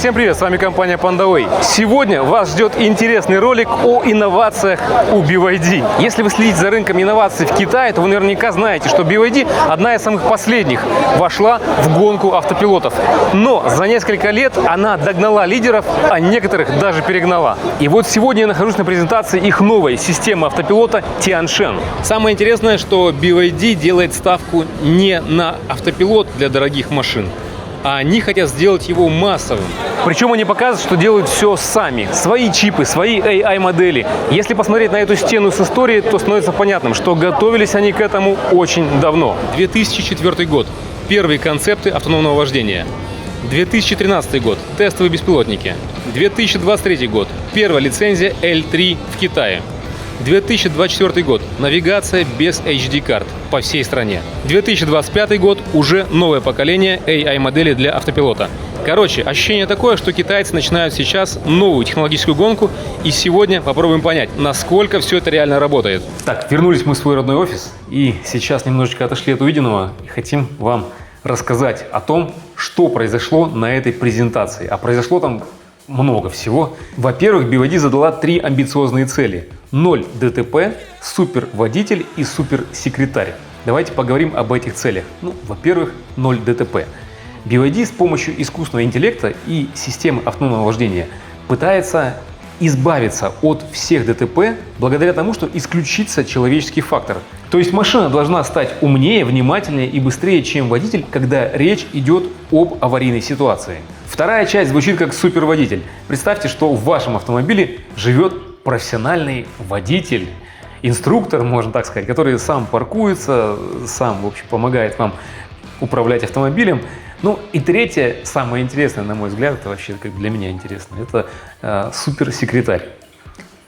Всем привет, с вами компания PandaWay. Сегодня вас ждет интересный ролик о инновациях у BYD. Если вы следите за рынком инноваций в Китае, то вы наверняка знаете, что BYD, одна из самых последних, вошла в гонку автопилотов. Но за несколько лет она догнала лидеров, а некоторых даже перегнала. И вот сегодня я нахожусь на презентации их новой системы автопилота Tianshan. Самое интересное, что BYD делает ставку не на автопилот для дорогих машин, а они хотят сделать его массовым. Причем они показывают, что делают все сами. Свои чипы, свои AI-модели. Если посмотреть на эту стену с историей, то становится понятным, что готовились они к этому очень давно. 2004 год. Первые концепты автономного вождения. 2013 год. Тестовые беспилотники. 2023 год. Первая лицензия L3 в Китае. 2024 год. Навигация без HD-карт по всей стране. 2025 год. Уже новое поколение AI-моделей для автопилота. Короче, ощущение такое, что китайцы начинают сейчас новую технологическую гонку, и сегодня попробуем понять, насколько все это реально работает. Так, вернулись мы в свой родной офис, и сейчас немножечко отошли от увиденного, и хотим вам рассказать о том, что произошло на этой презентации. А произошло там много всего. Во-первых, BYD задала 3 амбициозные цели. 0 ДТП, суперводитель и суперсекретарь. Давайте поговорим об этих целях. Во-первых, 0 ДТП. BYD с помощью искусственного интеллекта и системы автономного вождения пытается избавиться от всех ДТП благодаря тому, что исключится человеческий фактор. То есть машина должна стать умнее, внимательнее и быстрее, чем водитель, когда речь идет об аварийной ситуации. Вторая часть звучит как суперводитель. Представьте, что в вашем автомобиле живет профессиональный водитель, инструктор, можно так сказать, который сам паркуется, сам, в общем, помогает вам управлять автомобилем. И третье, самое интересное, на мой взгляд, это вообще как для меня интересно, это суперсекретарь.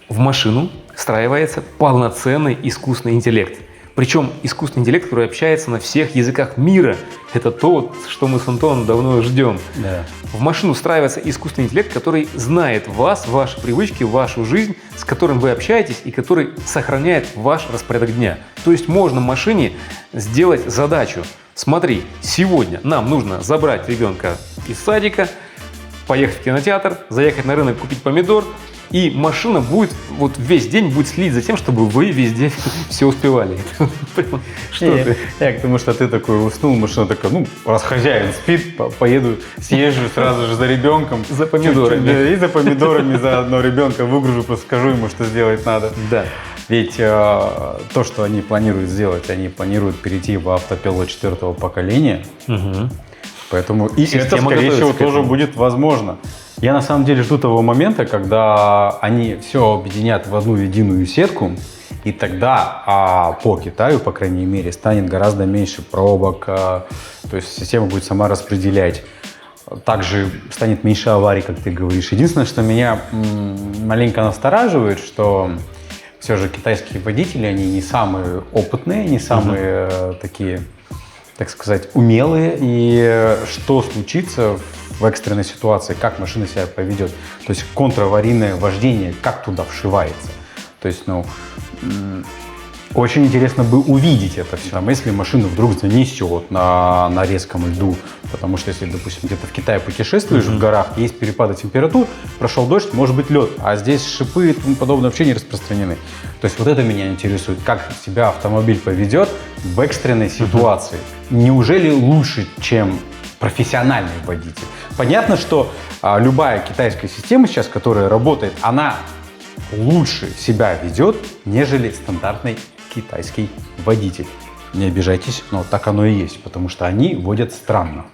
В машину встраивается полноценный искусственный интеллект. Причем искусственный интеллект, который общается на всех языках мира. Это то, что мы с Антоном давно ждем. Да. В машину встраивается искусственный интеллект, который знает вас, ваши привычки, вашу жизнь, с которым вы общаетесь и который сохраняет ваш распорядок дня. То есть можно машине сделать задачу. Смотри, сегодня нам нужно забрать ребенка из садика, поехать в кинотеатр, заехать на рынок, купить помидор, и машина будет весь день будет следить за тем, чтобы вы везде все успевали. Я к тому, что ты такой уснул, машина такая, раз хозяин спит, поеду, съезжу сразу же за ребенком. За помидорами. И за помидорами заодно ребенка выгружу, просто скажу ему, что сделать надо. Да. Ведь то, что они планируют сделать, они планируют перейти в автопилот 4-го поколения. Угу. Поэтому и это, скорее всего, тоже будет возможно. Я на самом деле жду того момента, когда они все объединят в одну единую сетку, и тогда по Китаю, по крайней мере, станет гораздо меньше пробок, то есть система будет сама распределять. Также станет меньше аварий, как ты говоришь. Единственное, что меня маленько настораживает, что все же китайские водители, они не самые опытные, не самые такие, так сказать, умелые. И что случится в экстренной ситуации, как машина себя поведет. То есть контраварийное вождение, как туда вшивается. То есть, очень интересно бы увидеть это все. Если машину вдруг занесет на резком льду, потому что если, допустим, где-то в Китае путешествуешь в горах, есть перепады температур, прошел дождь, может быть лед, а здесь шипы и тому подобное вообще не распространены. То есть вот это меня интересует, как себя автомобиль поведет в экстренной ситуации. Неужели лучше, чем профессиональный водитель? Понятно, что любая китайская система сейчас, которая работает, она лучше себя ведет, нежели стандартный китайский водитель. Не обижайтесь, но так оно и есть, потому что они водят странно.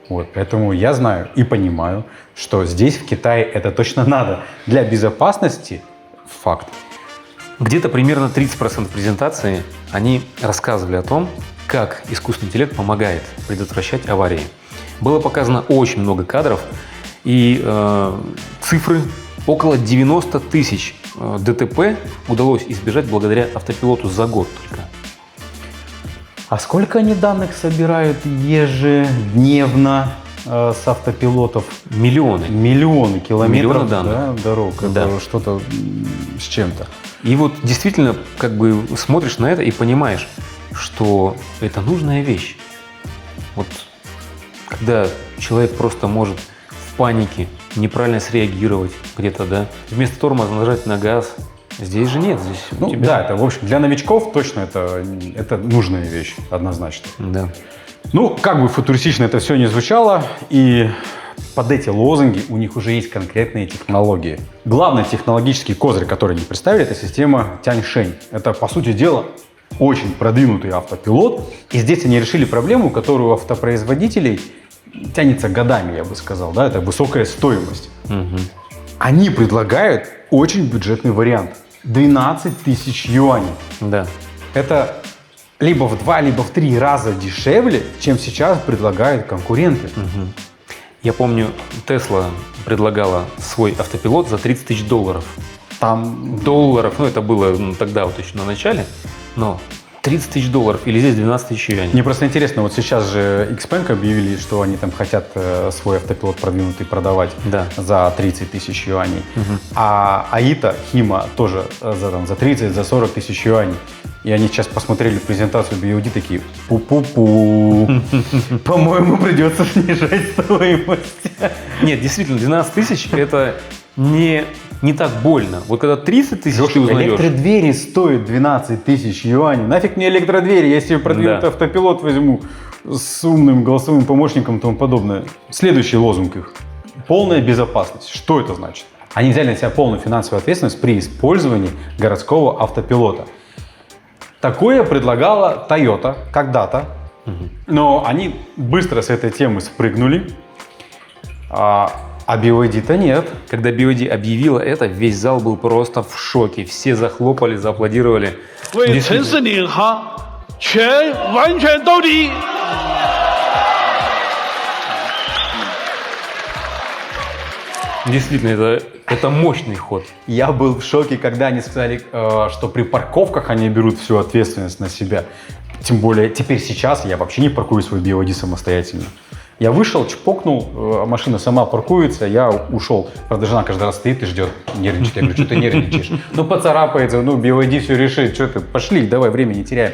Поэтому я знаю и понимаю, что здесь, в Китае, это точно надо. Для безопасности факт. Где-то примерно 30% презентации они рассказывали о том, как искусственный интеллект помогает предотвращать аварии. Было показано очень много кадров и цифры. Около 90 тысяч ДТП удалось избежать благодаря автопилоту за год только. А сколько они данных собирают ежедневно с автопилотов? Миллионы. Миллионы километров дорог. Это что-то с чем-то. И действительно смотришь на это и понимаешь, что это нужная вещь. Когда человек просто может панике, неправильно среагировать где-то, да. Вместо тормоза нажать на газ. Здесь же нет. Здесь ну, тебя... да, это, в общем, для новичков точно это нужная вещь, однозначно. Да. Ну, как бы футуристично это все не звучало, и под эти лозунги у них уже есть конкретные технологии. Главный технологический козырь, который они представили, это система Тяньшень. Это, по сути дела, очень продвинутый автопилот. И здесь они решили проблему, которую у автопроизводителей тянется годами, я бы сказал. Да? Это высокая стоимость. Угу. Они предлагают очень бюджетный вариант. 12 тысяч юаней. Да. Это либо в 2, либо в 3 раза дешевле, чем сейчас предлагают конкуренты. Угу. Я помню, Tesla предлагала свой автопилот за $30 тысяч. Там Долларов, ну это было тогда вот еще на начале, но $30 тысяч или здесь 12 тысяч юаней. Мне просто интересно, вот сейчас же Xpeng объявили, что они там хотят свой автопилот продвинутый продавать за 30 тысяч юаней. Угу. А Аита, Хима тоже за 30, за 40 тысяч юаней. И они сейчас посмотрели презентацию BYD, такие, пу-пу-пу, по-моему, придется снижать стоимость. Нет, действительно, 12 тысяч это не так больно. Вот когда 30 тысяч ты узнаешь... Электродвери стоят 12 тысяч юаней. Нафиг мне электродвери, я себе продвинутый автопилот возьму с умным голосовым помощником и тому подобное. Следующий лозунг их. Полная безопасность. Что это значит? Они взяли на себя полную финансовую ответственность при использовании городского автопилота. Такое предлагала Toyota когда-то, но они быстро с этой темы спрыгнули, а BYD-то нет. Когда BYD объявила это, весь зал был просто в шоке. Все захлопали, зааплодировали. Действительно, это мощный ход. Я был в шоке, когда они сказали, что при парковках они берут всю ответственность на себя. Тем более, теперь сейчас я вообще не паркую свой BYD самостоятельно. Я вышел, чпокнул, машина сама паркуется, я ушел. Правда, жена каждый раз стоит и ждет, нервничает. Я говорю, что ты нервничаешь? Ну, поцарапается, BYD все решит, что ты, пошли, давай, время не теряем.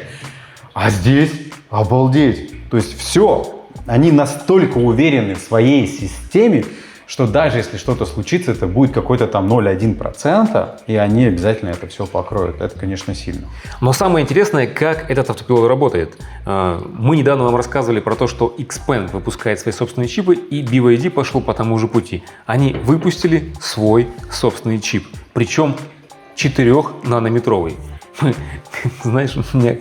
А здесь обалдеть. То есть все, они настолько уверены в своей системе, что даже если что-то случится, это будет какой-то там 0,1%, и они обязательно это все покроют. Это, конечно, сильно. Но самое интересное, как этот автопилот работает. Мы недавно вам рассказывали про то, что Xpeng выпускает свои собственные чипы, и BYD пошел по тому же пути. Они выпустили свой собственный чип, причем 4-нанометровый. Знаешь, меня,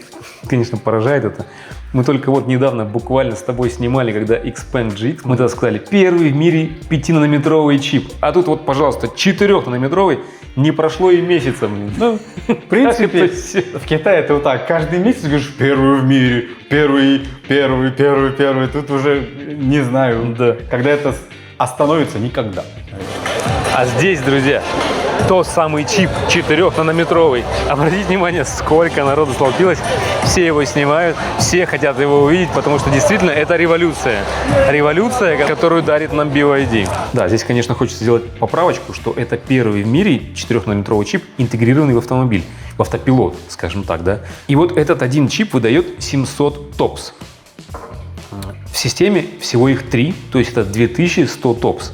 конечно, поражает это. Мы только вот недавно буквально с тобой снимали, когда Xpeng GX, мы тогда сказали, первый в мире 5-нанометровый чип. А тут вот, пожалуйста, 4-нанометровый, не прошло и месяца. Ну, в принципе, в Китае это вот так, каждый месяц говоришь, первый в мире, первый. Тут уже не знаю, когда это остановится, никогда. А здесь, друзья, тот самый чип 4-нанометровый. Обратите внимание, сколько народу столпилось. Все его снимают, все хотят его увидеть, потому что действительно это революция. Революция, которую дарит нам BYD. Да, здесь, конечно, хочется сделать поправочку, что это первый в мире 4-нанометровый чип, интегрированный в автомобиль, в автопилот, скажем так, да. И вот этот один чип выдает 700 TOPS. В системе всего их 3, то есть это 2100 TOPS.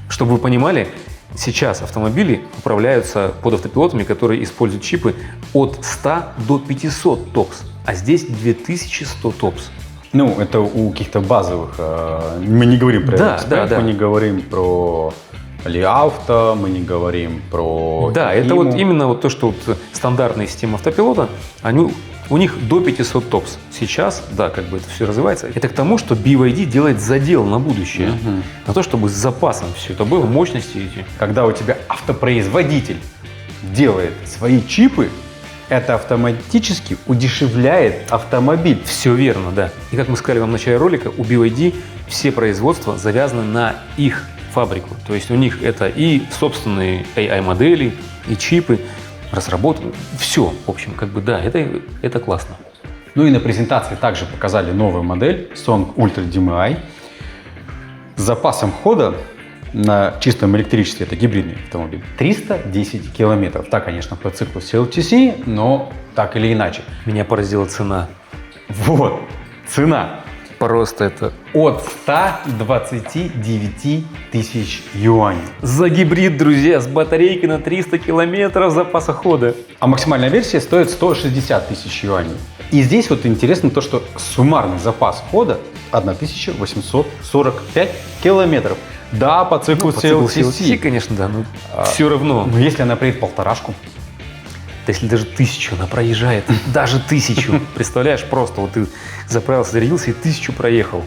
Чтобы вы понимали, сейчас автомобили управляются под автопилотами, которые используют чипы от 100 до 500 ТОПС, а здесь 2100 ТОПС. Ну, это у каких-то базовых. Мы не говорим про Xpeng, мы не говорим про Li Auto, мы не говорим про... Да, это вот именно вот то, что вот стандартные системы автопилота, у них до 500 ТОПС. Сейчас, да, как бы это все развивается. Это к тому, что BYD делает задел на будущее. На то, чтобы с запасом все это было, мощности эти. Когда у тебя автопроизводитель делает свои чипы, это автоматически удешевляет автомобиль. Все верно, да. И как мы сказали вам в начале ролика, у BYD все производства завязаны на их фабрику. То есть у них это и собственные AI-модели, и чипы, разработаны. Все, в общем, как бы да, это классно. Ну и на презентации также показали новую модель Song Ultra DMI с запасом хода на чистом электричестве, это гибридный автомобиль, 310 километров. Так, конечно, по циклу CLTC, но так или иначе. Меня поразила цена. Вот, цена. просто это... От 129 тысяч юаней. За гибрид, друзья, с батарейкой на 300 километров запаса хода. А максимальная версия стоит 160 тысяч юаней. И здесь вот интересно то, что суммарный запас хода 1845 километров. Да, по циклу CLTC. Конечно, да, но все равно. Но если она приедет полторашку? Да если даже 1000 она проезжает, даже 1000, представляешь, просто вот ты заправился, зарядился и 1000 проехал.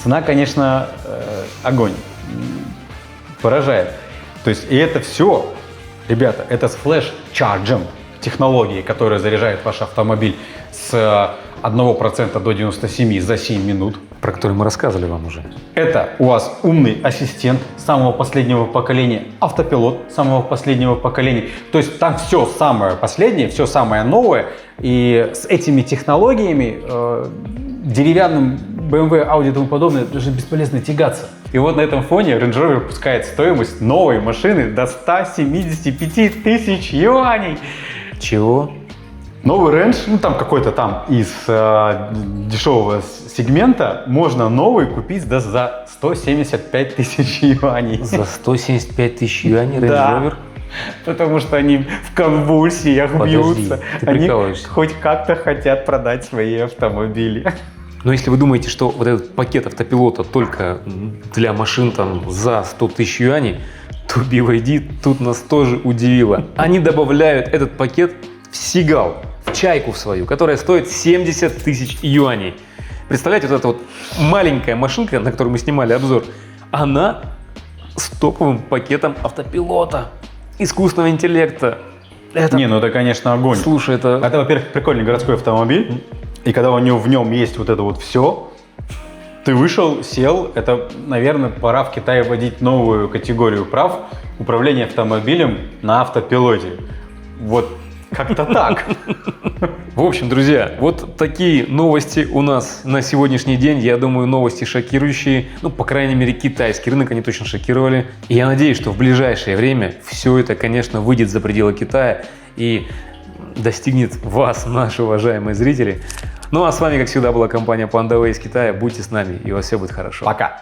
Цена, конечно, огонь. Поражает. То есть, и это все, ребята, это с флеш-чарджем технологии, которая заряжает ваш автомобиль с 1% до 97 за 7 минут. Про который мы рассказывали вам уже. Это у вас умный ассистент самого последнего поколения, автопилот самого последнего поколения. То есть там все самое последнее, все самое новое. И с этими технологиями деревянным BMW, Audi и тому подобное даже бесполезно тягаться. И вот на этом фоне Range Rover выпускает стоимость новой машины до 175 тысяч юаней. Чего? Новый Range, ну там какой-то там из дешевого сегмента, можно новый купить за 175 тысяч юаней. За 175 тысяч юаней Range Rover? Да, потому что они в конвульсиях бьются. Они хоть как-то хотят продать свои автомобили. Но если вы думаете, что вот этот пакет автопилота только для машин там за 100 тысяч юаней, то BYD тут нас тоже удивило. Они добавляют этот пакет в Seagull, в чайку в свою, которая стоит 70 тысяч юаней. Представляете, вот эта вот маленькая машинка, на которой мы снимали обзор, она с топовым пакетом автопилота, искусственного интеллекта. Это... Не, ну это, конечно, огонь. Слушай, это, во-первых, прикольный городской автомобиль. И когда в нем есть вот это вот все, ты вышел, сел, это, наверное, пора в Китае вводить новую категорию прав — управление автомобилем на автопилоте. Вот как-то так. В общем, друзья, вот такие новости у нас на сегодняшний день. Я думаю, новости шокирующие. Ну, по крайней мере, китайский рынок они точно шокировали. И я надеюсь, что в ближайшее время все это, конечно, выйдет за пределы Китая и достигнет вас, наши уважаемые зрители. Ну а с вами, как всегда, была компания PandaWay из Китая. Будьте с нами, и у вас все будет хорошо. Пока.